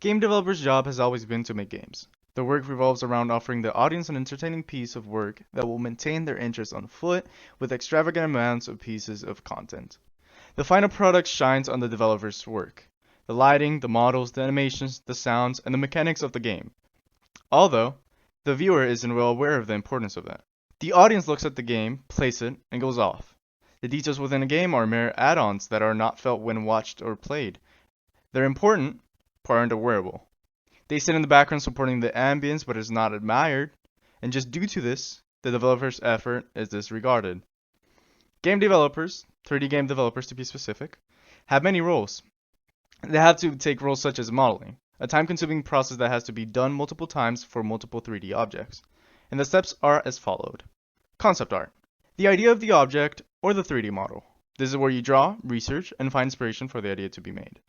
Game developers' job has always been to make games. Their work revolves around offering the audience an entertaining piece of work that will maintain their interest on foot with extravagant amounts of pieces of content. The final product shines on the developer's work. The lighting, the models, the animations, the sounds, and the mechanics of the game. Although, the viewer isn't well aware of the importance of that. The audience looks at the game, plays it, and goes off. The details within a game are mere add-ons that are not felt when watched or played. They're important, but aren't wearable. They sit in the background supporting the ambience but is not admired, and just due to this, the developer's effort is disregarded. Game developers, 3D game developers to be specific, have many roles. They have to take roles such as modeling, a time-consuming process that has to be done multiple times for multiple 3D objects. And the steps are as followed. Concept art. The idea of the object or the 3D model. This is where you draw, research, and find inspiration for the idea to be made.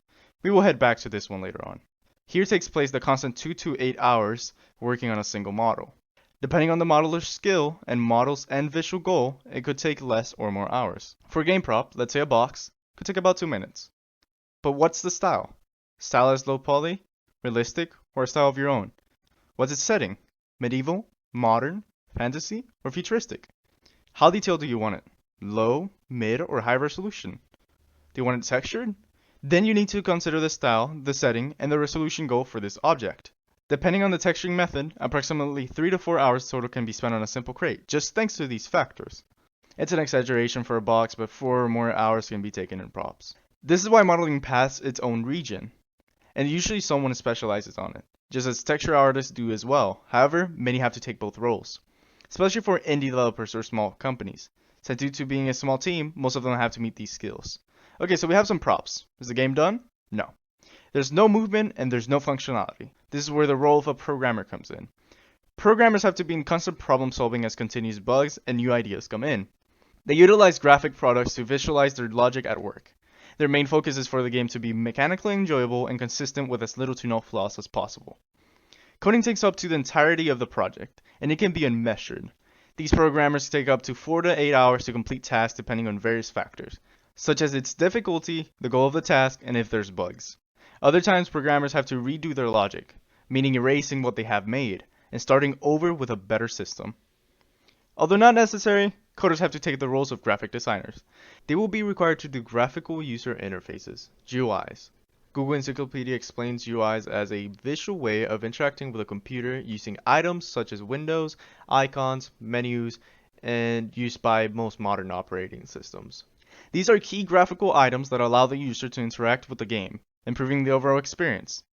We will head back to this one later on. Here takes place the constant 2 to 8 hours working on a single model. Depending on the modeler's skill and model's end visual goal, it could take less or more hours. For a game prop, let's say a box, could take about 2 minutes. But what's the style? Style is low poly, realistic, or a style of your own? What's its setting? Medieval, modern, fantasy, or futuristic? How detailed do you want it? Low, mid, or high resolution? Do you want it textured? Then you need to consider the style, the setting, and the resolution goal for this object. Depending on the texturing method, approximately 3 to 4 hours total can be spent on a simple crate, just thanks to these factors. It's an exaggeration for a box, but 4 or more hours can be taken in props. This is why modeling paths its own region, and usually someone specializes on it, just as texture artists do as well. However, many have to take both roles, especially for indie developers or small companies. Since due to being a small team, most of them have to meet these skills. Okay, so we have some props. Is the game done? No. There's no movement and there's no functionality. This is where the role of a programmer comes in. Programmers have to be in constant problem solving as continuous bugs and new ideas come in. They utilize graphic products to visualize their logic at work. Their main focus is for the game to be mechanically enjoyable and consistent with as little to no flaws as possible. Coding takes up to the entirety of the project, and it can be unmeasured. These programmers take up to 4 to 8 hours to complete tasks depending on various factors, such as its difficulty, the goal of the task, and if there's bugs. Other times, programmers have to redo their logic, meaning erasing what they have made, and starting over with a better system. Although not necessary, coders have to take the roles of graphic designers. They will be required to do graphical user interfaces, GUIs. Google Encyclopedia explains GUIs as a visual way of interacting with a computer using items such as windows, icons, menus, and used by most modern operating systems. These are key graphical items that allow the user to interact with the game, improving the overall experience.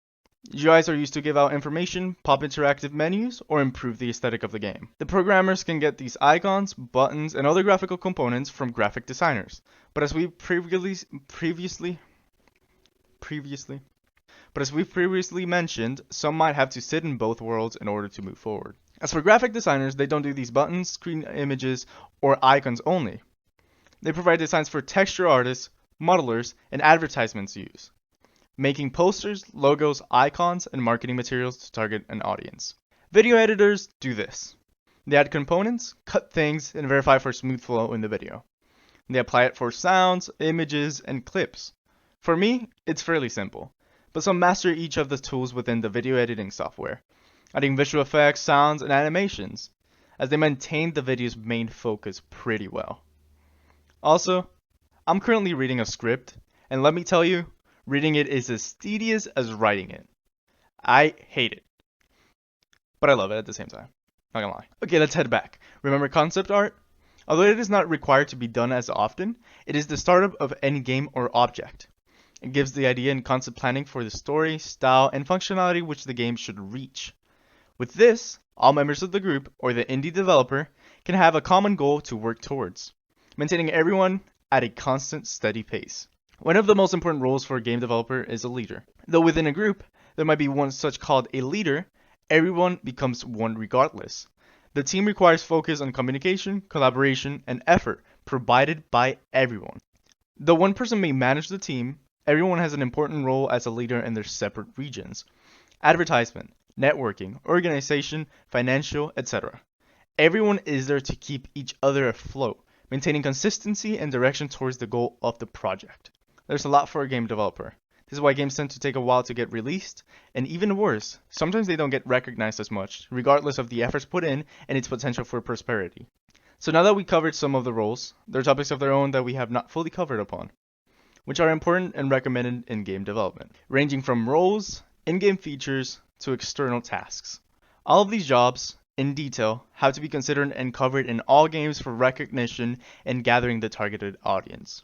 GUIs are used to give out information, pop interactive menus, or improve the aesthetic of the game. The programmers can get these icons, buttons, and other graphical components from graphic designers. But as we've previously mentioned, some might have to sit in both worlds in order to move forward. As for graphic designers, they don't do these buttons, screen images, or icons only. They provide designs for texture artists, modelers, and advertisements to use, making posters, logos, icons, and marketing materials to target an audience. Video editors do this. They add components, cut things, and verify for smooth flow in the video. They apply it for sounds, images, and clips. For me, it's fairly simple, but some master each of the tools within the video editing software, adding visual effects, sounds, and animations, as they maintain the video's main focus pretty well. Also, I'm currently reading a script, and let me tell you, reading it is as tedious as writing it. I hate it, but I love it at the same time. Not gonna lie. Okay, let's head back. Remember concept art? Although it is not required to be done as often, it is the startup of any game or object. It gives the idea and concept planning for the story, style, and functionality which the game should reach. With this, all members of the group, or the indie developer, can have a common goal to work towards, maintaining everyone at a constant, steady pace. One of the most important roles for a game developer is a leader. Though within a group, there might be one such called a leader, everyone becomes one regardless. The team requires focus on communication, collaboration, and effort provided by everyone. Though one person may manage the team, everyone has an important role as a leader in their separate regions. Advertisement, networking, organization, financial, etc. Everyone is there to keep each other afloat, maintaining consistency and direction towards the goal of the project. There's a lot for a game developer. This is why games tend to take a while to get released, and even worse, sometimes they don't get recognized as much, regardless of the efforts put in and its potential for prosperity. So now that we covered some of the roles, there are topics of their own that we have not fully covered upon, which are important and recommended in game development, ranging from roles, in-game features, to external tasks. All of these jobs, in detail, have to be considered and covered in all games for recognition and gathering the targeted audience.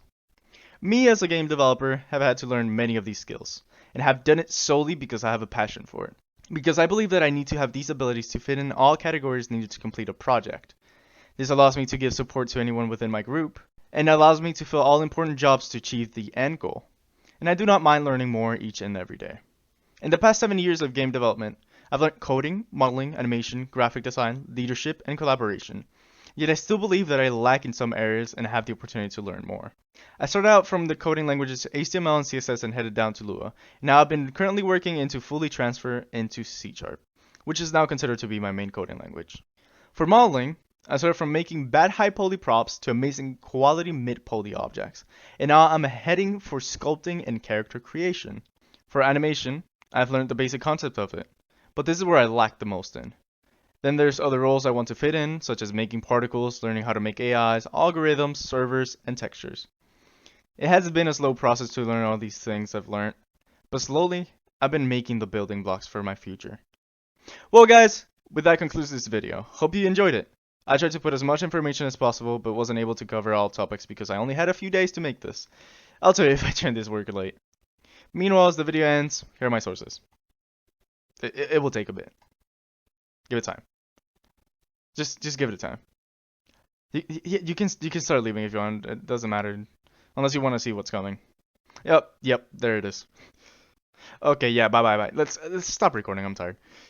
Me as a game developer have had to learn many of these skills, and have done it solely because I have a passion for it. Because I believe that I need to have these abilities to fit in all categories needed to complete a project. This allows me to give support to anyone within my group, and allows me to fill all important jobs to achieve the end goal. And I do not mind learning more each and every day. In the past 7 years of game development, I've learned coding, modeling, animation, graphic design, leadership, and collaboration. Yet I still believe that I lack in some areas and have the opportunity to learn more. I started out from the coding languages HTML and CSS and headed down to Lua. Now I've been currently working into fully transfer into C#, which is now considered to be my main coding language. For modeling, I started from making bad high poly props to amazing quality mid poly objects, and now I'm heading for sculpting and character creation. For animation, I've learned the basic concept of it, but this is where I lack the most in. Then there's other roles I want to fit in, such as making particles, learning how to make AIs, algorithms, servers, and textures. It has been a slow process to learn all these things I've learned, but slowly, I've been making the building blocks for my future. Well guys, with that concludes this video. Hope you enjoyed it. I tried to put as much information as possible, but wasn't able to cover all topics because I only had a few days to make this. I'll tell you if I turn this work late. Meanwhile, as the video ends, here are my sources. It will take a bit. Give it time. Just give it a time. You can start leaving if you want. It doesn't matter, unless you want to see what's coming. Yep, there it is. Okay, yeah, bye. Let's stop recording. I'm tired.